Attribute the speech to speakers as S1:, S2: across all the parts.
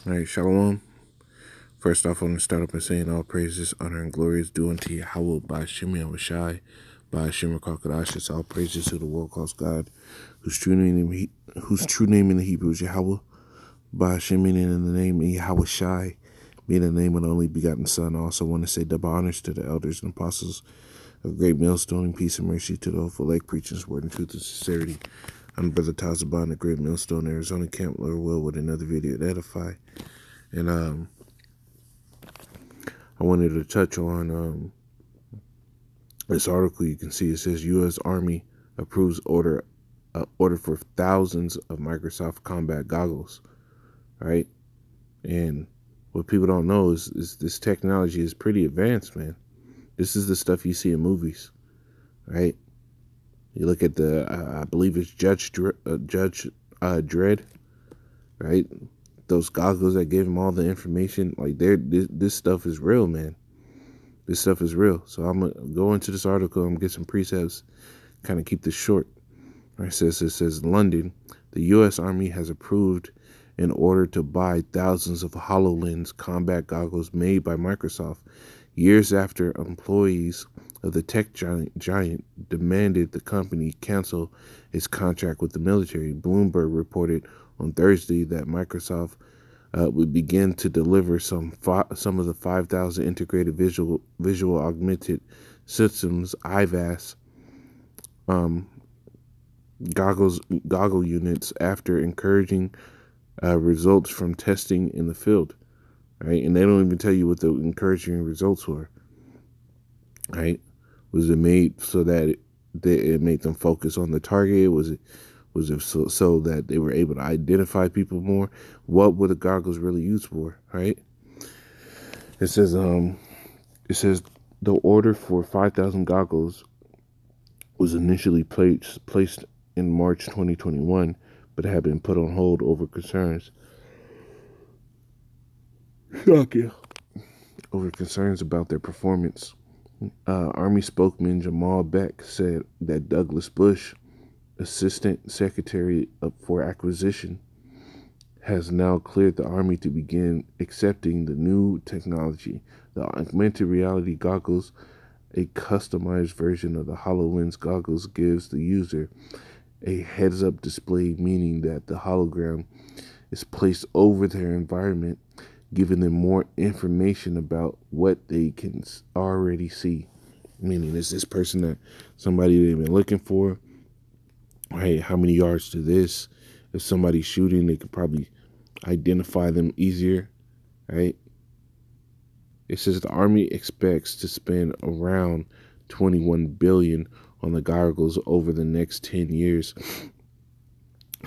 S1: All right, Shalom. First off, I want to start up by saying all praises, honor, and glory is due unto Yahweh by Hashem Yahushai, by Hashem Kakadashis. All praises to the world calls God, whose true name in the Hebrew is Yahweh, by Hashem meaning in the name of Yahushai, being the name of the only begotten Son. I also want to say double honors to the elders and apostles of Great Millstone, and peace and mercy to the hopeful elect, preaching His word in truth and sincerity. I'm Brother Tazabon, the Great Millstone, Arizona Camp, Lord will, with another video to edify. And I wanted to touch on this article. You can see it says U.S. Army approves order for thousands of Microsoft combat goggles, right? And what people don't know is this technology is pretty advanced, man. This is the stuff you see in movies, right? You look at the, I believe it's Judge Dredd, right? Those goggles that gave him all the information, like this stuff is real, man. This stuff is real. So I'm going to go into this article. I'm going to get some precepts, kind of keep this short. It says London, the U.S. Army has approved an order to buy thousands of Hololens combat goggles made by Microsoft, years after employees of the tech giant demanded the company cancel its contract with the military. Bloomberg reported on Thursday that Microsoft would begin to deliver some of the 5,000 integrated visual augmented systems (IVAS) goggle units after encouraging results from testing in the field. Right, and they don't even tell you what the encouraging results were. Right, was it made so that it made them focus on the target? Was it so that they were able to identify people more? What were the goggles really used for? Right. It says the order for 5,000 goggles was initially placed in March 2021, but had been put on hold over concerns. Shocking. Over concerns about their performance. Army spokesman Jamal Beck said that Douglas Bush, Assistant Secretary for Acquisition, has now cleared the Army to begin accepting the new technology. The augmented reality goggles, a customized version of the HoloLens goggles, gives the user a heads-up display, meaning that the hologram is placed over their environment, giving them more information about what they can already see. Meaning, is this person that somebody they've been looking for? Hey, how many yards to this? If somebody's shooting, they could probably identify them easier, right? It says the Army expects to spend around $21 billion on the goggles over the next 10 years.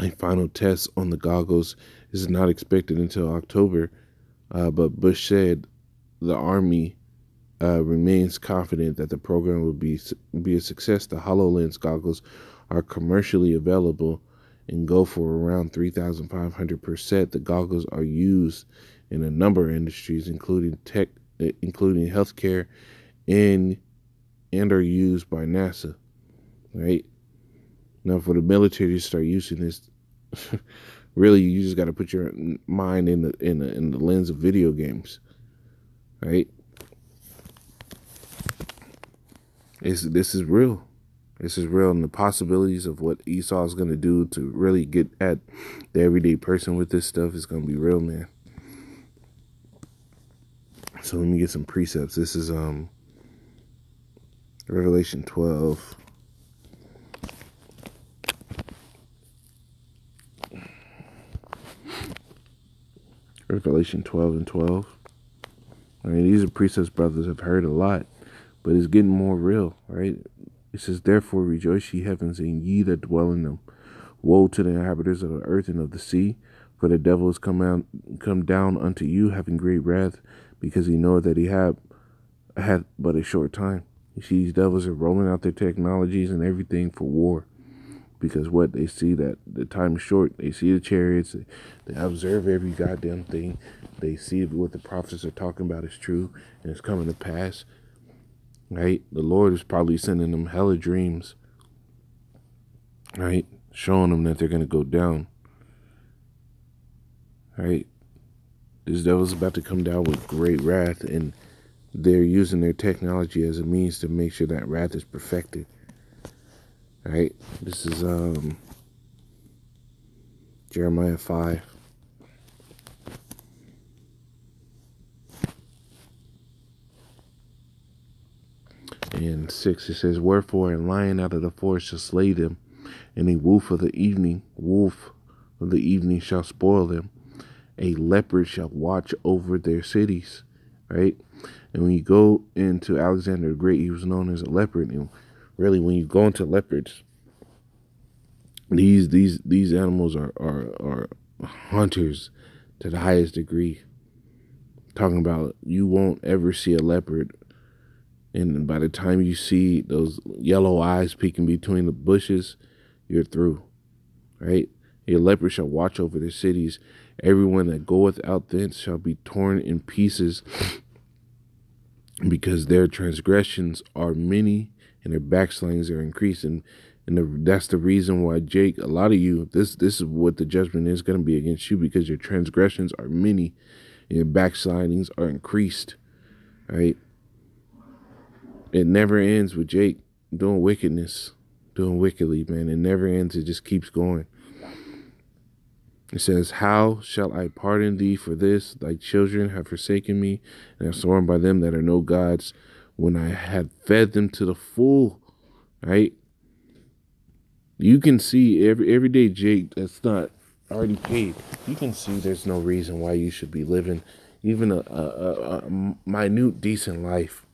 S1: A final test on the goggles is not expected until October, but Bush said the Army remains confident that the program will be a success. The HoloLens goggles are commercially available and go for around $3,500 per set. The goggles are used in a number of industries, including healthcare, and are used by NASA. Right now, for the military to start using this, really, you just got to put your mind in the lens of video games, right? This is real. This is real, and the possibilities of what Esau is going to do to really get at the everyday person with this stuff is going to be real, man. So let me get some precepts. This is Revelation 12. Revelation 12 and 12. I mean, these are precepts brothers have heard a lot, but it's getting more real, right? It says, therefore rejoice, ye heavens, and ye that dwell in them. Woe to the inhabitants of the earth and of the sea, for the devil is come down unto you, having great wrath, because he knoweth that he had but a short time. You see, these devils are rolling out their technologies and everything for war. Because what they see, that the time is short. They see the chariots. They observe every goddamn thing. They see what the prophets are talking about is true and it's coming to pass. Right? The Lord is probably sending them hella dreams. Right? Showing them that they're going to go down. Right? This devil's about to come down with great wrath, and they're using their technology as a means to make sure that wrath is perfected. All right, this is Jeremiah 5. And 6, it says, "Wherefore a lion out of the forest shall slay them, and a wolf of the evening shall spoil them. A leopard shall watch over their cities." Right? And when you go into Alexander the Great, he was known as a leopard. And really, when you go into leopards, these animals are hunters to the highest degree. Talking about, you won't ever see a leopard, and by the time you see those yellow eyes peeking between the bushes, you're through. Right? A leopard shall watch over the cities. Everyone that goeth out thence shall be torn in pieces, because their transgressions are many and their backslidings are increasing. And that's the reason why, Jake, a lot of you, this is what the judgment is going to be against you, because your transgressions are many and your backslidings are increased. Right? It never ends with Jake doing wickedness, doing wickedly, man. It never ends. It just keeps going. It says, "How shall I pardon thee for this? Thy children have forsaken me, and have sworn by them that are no gods, when I had fed them to the full." Right? You can see every day, Jake, that's not already paid. You can see there's no reason why you should be living even a minute, decent life.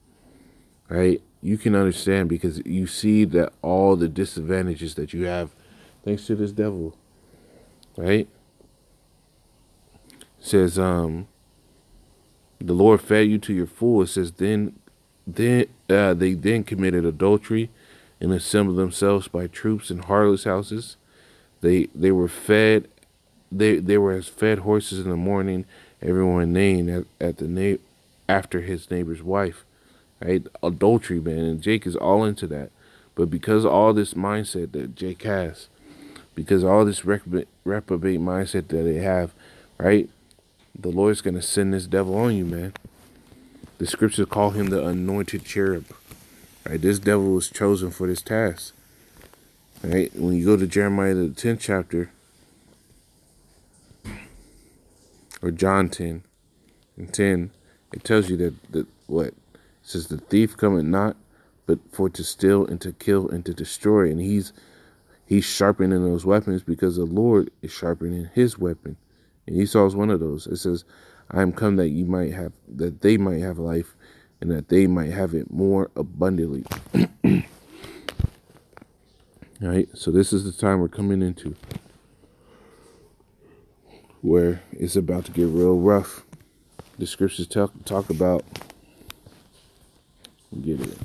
S1: Right? You can understand, because you see that all the disadvantages that you have thanks to this devil. Right? It says, the Lord fed you to your full. It says, they then committed adultery and assembled themselves by troops in harlots' houses. They were fed. They were as fed horses in the morning. Everyone neighing after his neighbor's wife. Right? Adultery, man, and Jake is all into that. But because of all this mindset that Jake has, because of all this reprobate mindset that they have, right? The Lord's gonna send this devil on you, man. The scriptures call him the anointed cherub. Right? This devil was chosen for this task. Right? When you go to Jeremiah the 10th chapter, or John 10 and 10, it tells you that what? It says, "The thief cometh not, but for to steal and to kill and to destroy." And he's sharpening those weapons, because the Lord is sharpening his weapon. And Esau is one of those. It says, "I am come that they might have life, and that they might have it more abundantly." All right, so this is the time we're coming into, where it's about to get real rough. The scriptures talk about, get it.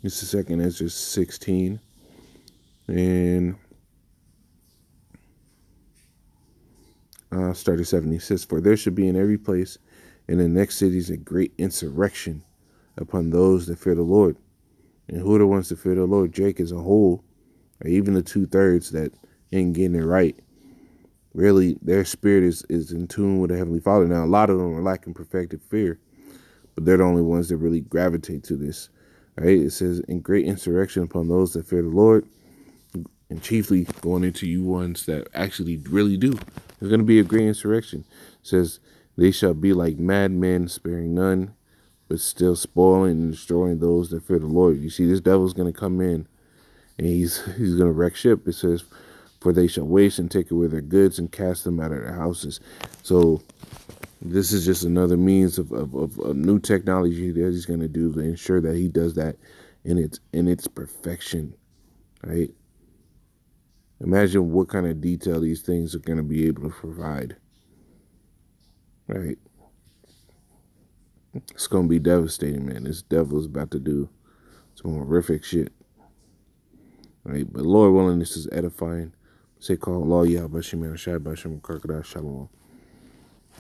S1: It's the second Ezra 16, and start at 7. He says, "For there should be in every place in the next cities a great insurrection upon those that fear the Lord." And who are the ones that fear the Lord? Jake as a whole, or even the 2/3 that ain't getting it right. Really, their spirit is in tune with the Heavenly Father. Now, a lot of them are lacking perfected fear, but they're the only ones that really gravitate to this. Right? It says, "In great insurrection upon those that fear the Lord," and chiefly going into you ones that actually really do. There's going to be a great insurrection. It says, "They shall be like madmen, sparing none, but still spoiling and destroying those that fear the Lord." You see, this devil's going to come in, and he's going to wreck ship. It says, "For they shall waste and take away their goods and cast them out of their houses." So this is just another means of a new technology that he's going to do to ensure that he does that in its perfection. Right? Imagine what kind of detail these things are going to be able to provide. Right? It's going to be devastating, man. This devil is about to do some horrific shit. Right? But Lord willing, this is edifying. Say, call Allah, Yah, Bashim, Shai, Bashim, Crocodile, Shalom.